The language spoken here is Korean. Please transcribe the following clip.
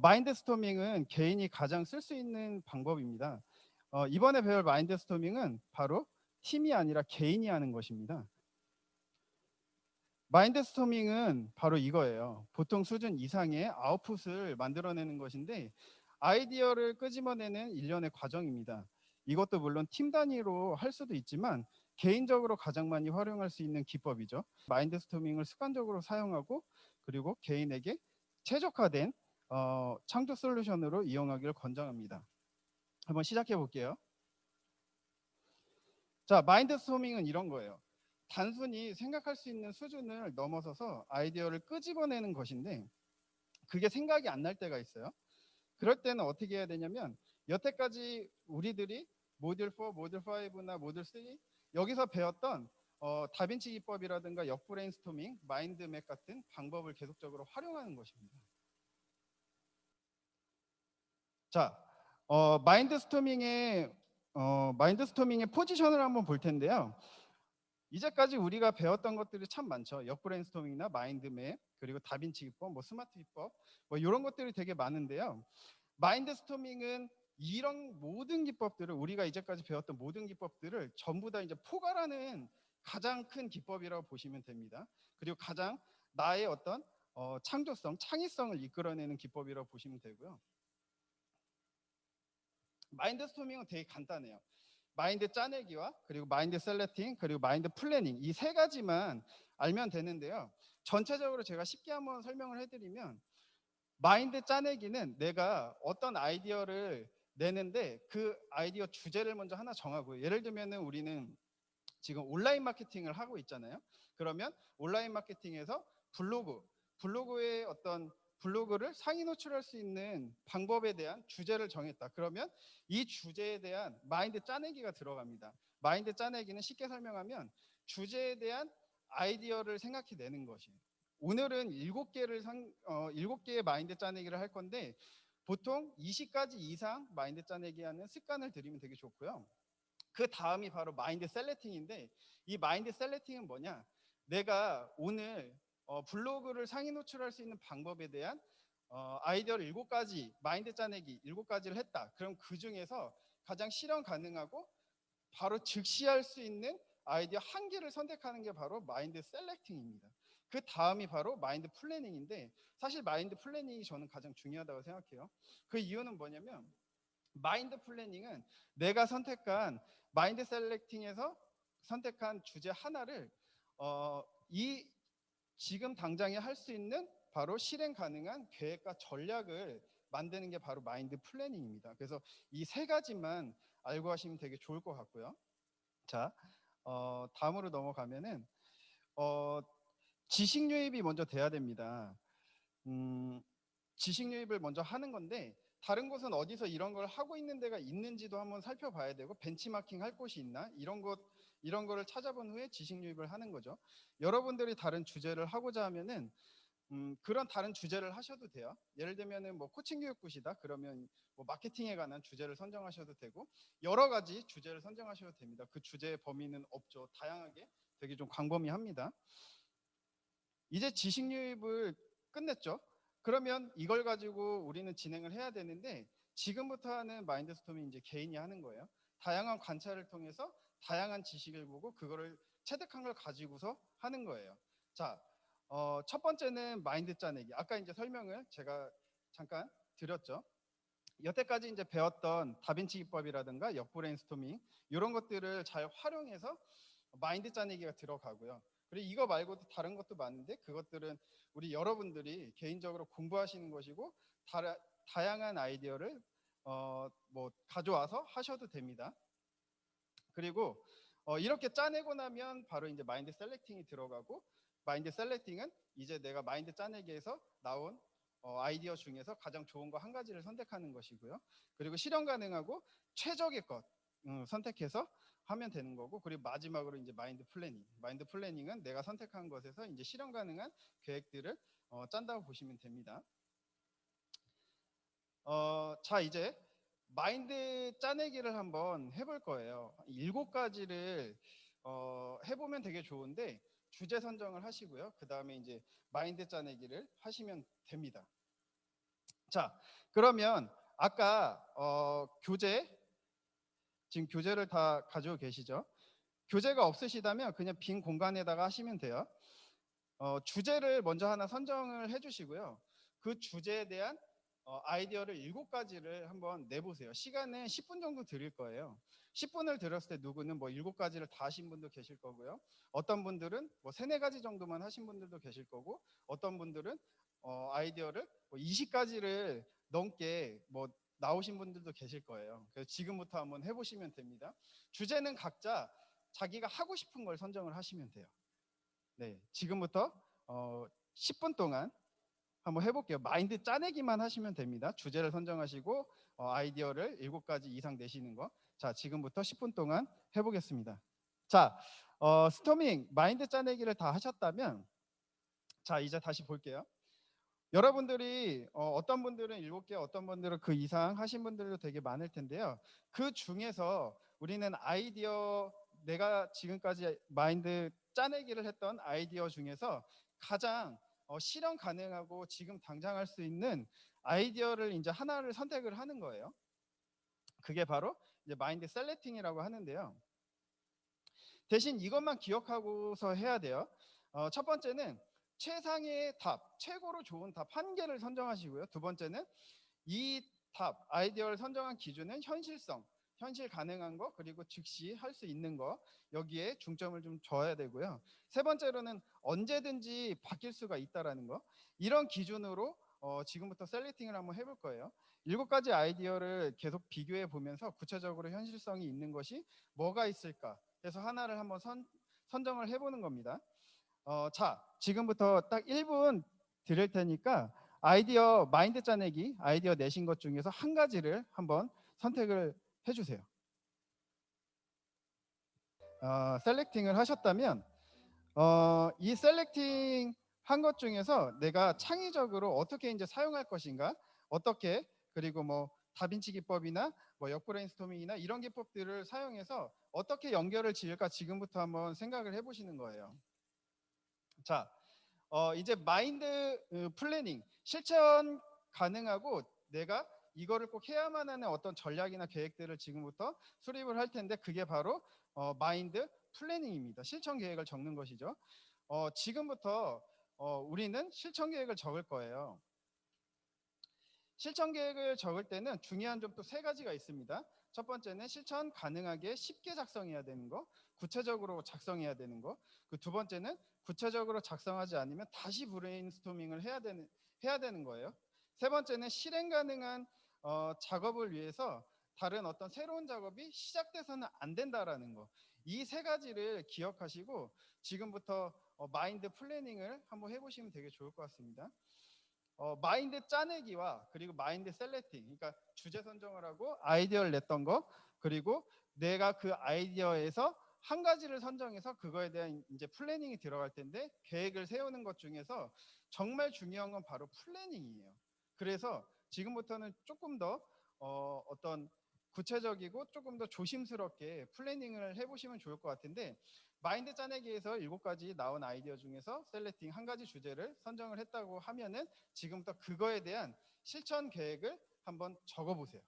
마인드 스토밍은 개인이 가장 쓸 수 있는 방법입니다. 이번에 배울 마인드 스토밍은 바로 팀이 아니라 개인이 하는 것입니다. 마인드 스토밍은 바로 이거예요. 보통 수준 이상의 아웃풋을 만들어내는 것인데 아이디어를 끄집어내는 일련의 과정입니다. 이것도 물론 팀 단위로 할 수도 있지만 개인적으로 가장 많이 활용할 수 있는 기법이죠. 마인드 스토밍을 습관적으로 사용하고 그리고 개인에게 최적화된 창조 솔루션으로 이용하기를 권장합니다. 한번 시작해 볼게요. 자, 마인드 스토밍은 이런 거예요. 단순히 생각할 수 있는 수준을 넘어서서 아이디어를 끄집어내는 것인데 그게 생각이 안 날 때가 있어요. 그럴 때는 어떻게 해야 되냐면 여태까지 우리들이 모듈 4, 모듈 5나 모듈 3 여기서 배웠던 다빈치 기법이라든가 역브레인스토밍, 마인드맵 같은 방법을 계속적으로 활용하는 것입니다. 자, 마인드 스토밍의 포지션을 한번 볼 텐데요. 이제까지 우리가 배웠던 것들이 참 많죠. 역브레인스토밍이나 마인드맵, 그리고 다빈치 기법, 뭐 스마트 기법, 뭐 이런 것들이 되게 많은데요. 마인드 스토밍은 이런 모든 기법들을 우리가 이제까지 배웠던 모든 기법들을 전부 다 이제 포괄하는 가장 큰 기법이라고 보시면 됩니다. 그리고 가장 나의 어떤 창조성, 창의성을 이끌어내는 기법이라고 보시면 되고요. 마인드 스토밍은 되게 간단해요. 마인드 짜내기와 그리고 마인드 셀렉팅 그리고 마인드 플래닝 이 세 가지만 알면 되는데요. 전체적으로 제가 쉽게 한번 설명을 해드리면 마인드 짜내기는 내가 어떤 아이디어를 내는데 그 아이디어 주제를 먼저 하나 정하고요. 예를 들면은 우리는 지금 온라인 마케팅을 하고 있잖아요. 그러면 온라인 마케팅에서 블로그의 어떤 블로그를 상위 노출할 수 있는 방법에 대한 주제를 정했다. 그러면 이 주제에 대한 마인드 짜내기가 들어갑니다. 마인드 짜내기는 쉽게 설명하면 주제에 대한 아이디어를 생각해내는 것이에요. 오늘은 7개의 마인드 짜내기를 할 건데 보통 20가지 이상 마인드 짜내기 하는 습관을 들이면 되게 좋고요. 그 다음이 바로 마인드 셀렉팅인데 이 마인드 셀렉팅은 뭐냐? 내가 오늘 블로그를 상위 노출할 수 있는 방법에 대한 아이디어를 7가지 마인드 짜내기 7가지를 했다. 그럼 그 중에서 가장 실현 가능하고 바로 즉시할 수 있는 아이디어 한 개를 선택하는 게 바로 마인드 셀렉팅입니다. 그 다음이 바로 마인드 플래닝인데 사실 마인드 플래닝이 저는 가장 중요하다고 생각해요. 그 이유는 뭐냐면 마인드 플래닝은 내가 선택한 마인드 셀렉팅에서 선택한 주제 하나를 이 지금 당장에 할 수 있는 바로 실행 가능한 계획과 전략을 만드는 게 바로 마인드 플래닝입니다. 그래서 이 세 가지만 알고 하시면 되게 좋을 것 같고요. 자, 다음으로 넘어가면은 지식 유입이 먼저 돼야 됩니다. 지식 유입을 먼저 하는 건데 다른 곳은 어디서 이런 걸 하고 있는 데가 있는지도 한번 살펴봐야 되고 벤치마킹 할 곳이 있나 이런 거를 찾아본 후에 지식 유입을 하는 거죠. 여러분들이 다른 주제를 하고자 하면은 그런 다른 주제를 하셔도 돼요. 예를 들면은 뭐 코칭 교육굿이다 그러면 뭐 마케팅에 관한 주제를 선정하셔도 되고 여러 가지 주제를 선정하셔도 됩니다. 그 주제의 범위는 없죠. 다양하게 되게 좀 광범위합니다. 이제 지식 유입을 끝냈죠. 그러면 이걸 가지고 우리는 진행을 해야 되는데 지금부터 하는 마인드 스토밍 이제 개인이 하는 거예요. 다양한 관찰을 통해서 다양한 지식을 보고 그거를 체득한 걸 가지고서 하는 거예요. 자, 첫 번째는 마인드 짜내기. 아까 이제 설명을 제가 잠깐 드렸죠. 여태까지 이제 배웠던 다빈치 기법이라든가 역브레인스토밍 이런 것들을 잘 활용해서 마인드 짜내기가 들어가고요. 그리고 이거 말고도 다른 것도 많은데 그것들은 우리 여러분들이 개인적으로 공부하시는 것이고 다양한 아이디어를 뭐 가져와서 하셔도 됩니다. 그리고 이렇게 짜내고 나면 바로 이제 마인드 셀렉팅이 들어가고 마인드 셀렉팅은 이제 내가 마인드 짜내기에서 나온 아이디어 중에서 가장 좋은 거 한 가지를 선택하는 것이고요. 그리고 실현 가능하고 최적의 것 선택해서 하면 되는 거고 그리고 마지막으로 이제 마인드 플래닝. 마인드 플래닝은 내가 선택한 것에서 이제 실현 가능한 계획들을 짠다고 보시면 됩니다. 자 이제 마인드 짜내기를 한번 해볼 거예요. 7가지를 해보면 되게 좋은데 주제 선정을 하시고요. 그 다음에 이제 마인드 짜내기를 하시면 됩니다. 자, 그러면 아까 교재, 지금 교재를 다 가지고 계시죠? 교재가 없으시다면 그냥 빈 공간에다가 하시면 돼요. 주제를 먼저 하나 선정을 해주시고요. 그 주제에 대한 아이디어를 7가지를 한번 내보세요. 시간은 10분 정도 드릴 거예요. 10분을 들었을 때 누구는 뭐 7가지를 다 하신 분도 계실 거고요. 어떤 분들은 뭐 3, 4가지 정도만 하신 분들도 계실 거고, 어떤 분들은 아이디어를 뭐 20가지를 넘게 뭐 나오신 분들도 계실 거예요. 그래서 지금부터 한번 해보시면 됩니다. 주제는 각자 자기가 하고 싶은 걸 선정을 하시면 돼요. 네, 지금부터 10분 동안 한번 해볼게요. 마인드 짜내기만 하시면 됩니다. 주제를 선정하시고 아이디어를 7가지 이상 내시는 거. 자, 지금부터 10분 동안 해보겠습니다. 자, 스토밍 마인드 짜내기를 다 하셨다면, 자, 이제 다시 볼게요. 여러분들이 어떤 분들은 7개, 어떤 분들은 그 이상 하신 분들도 되게 많을 텐데요. 그 중에서 우리는 아이디어, 내가 지금까지 마인드 짜내기를 했던 아이디어 중에서 가장 실현 가능하고 지금 당장 할 수 있는 아이디어를 이제 하나를 선택을 하는 거예요. 그게 바로 이제 마인드 셀렉팅이라고 하는데요. 대신 이것만 기억하고서 해야 돼요. 첫 번째는 최상의 답, 최고로 좋은 답 1개를 선정하시고요. 두 번째는 이 답, 아이디어를 선정한 기준은 현실성, 현실 가능한 거, 그리고 즉시 할 수 있는 거, 여기에 중점을 좀 줘야 되고요. 세 번째로는 언제든지 바뀔 수가 있다라는 거. 이런 기준으로 지금부터 셀렉팅을 한번 해볼 거예요. 7가지 아이디어를 계속 비교해 보면서 구체적으로 현실성이 있는 것이 뭐가 있을까 해서 하나를 한번 선정을 해보는 겁니다. 자, 지금부터 딱 1분 드릴 테니까 아이디어 마인드 짜내기, 아이디어 내신 것 중에서 1가지를 한번 선택을 해주세요. 셀렉팅을 하셨다면 이 셀렉팅 한 것 중에서 내가 창의적으로 어떻게 이제 사용할 것인가, 어떻게, 그리고 뭐 다빈치 기법이나 뭐 역브레인스토밍이나 이런 기법들을 사용해서 어떻게 연결을 지을까 지금부터 한번 생각을 해보시는 거예요. 자, 이제 마인드 플래닝, 실천 가능하고 내가 이거를 꼭 해야만 하는 어떤 전략이나 계획들을 지금부터 수립을 할 텐데, 그게 바로 마인드 플래닝입니다. 실천 계획을 적는 것이죠. 지금부터 우리는 실천 계획을 적을 거예요. 실천 계획을 적을 때는 중요한 점 또 3가지가 있습니다. 첫 번째는 실천 가능하게 쉽게 작성해야 되는 거, 구체적으로 작성해야 되는 거. 그 두 번째는 구체적으로 작성하지 않으면 다시 브레인스토밍을 해야 되는 거예요. 세 번째는 실행 가능한 작업을 위해서 다른 어떤 새로운 작업이 시작돼서는 안 된다라는 거. 이 3가지를 기억하시고 지금부터 마인드 플래닝을 한번 해보시면 되게 좋을 것 같습니다. 마인드 짜내기와 그리고 마인드 셀렉팅, 그러니까 주제 선정을 하고 아이디어를 냈던 거, 그리고 내가 그 아이디어에서 1가지를 선정해서 그거에 대한 이제 플래닝이 들어갈 텐데, 계획을 세우는 것 중에서 정말 중요한 건 바로 플래닝이에요. 그래서 지금부터는 조금 더 어떤 구체적이고 조금 더 조심스럽게 플래닝을 해보시면 좋을 것 같은데, 마인드 짜내기에서 7가지 나온 아이디어 중에서 셀렉팅 1가지 주제를 선정을 했다고 하면은 지금부터 그거에 대한 실천 계획을 한번 적어보세요.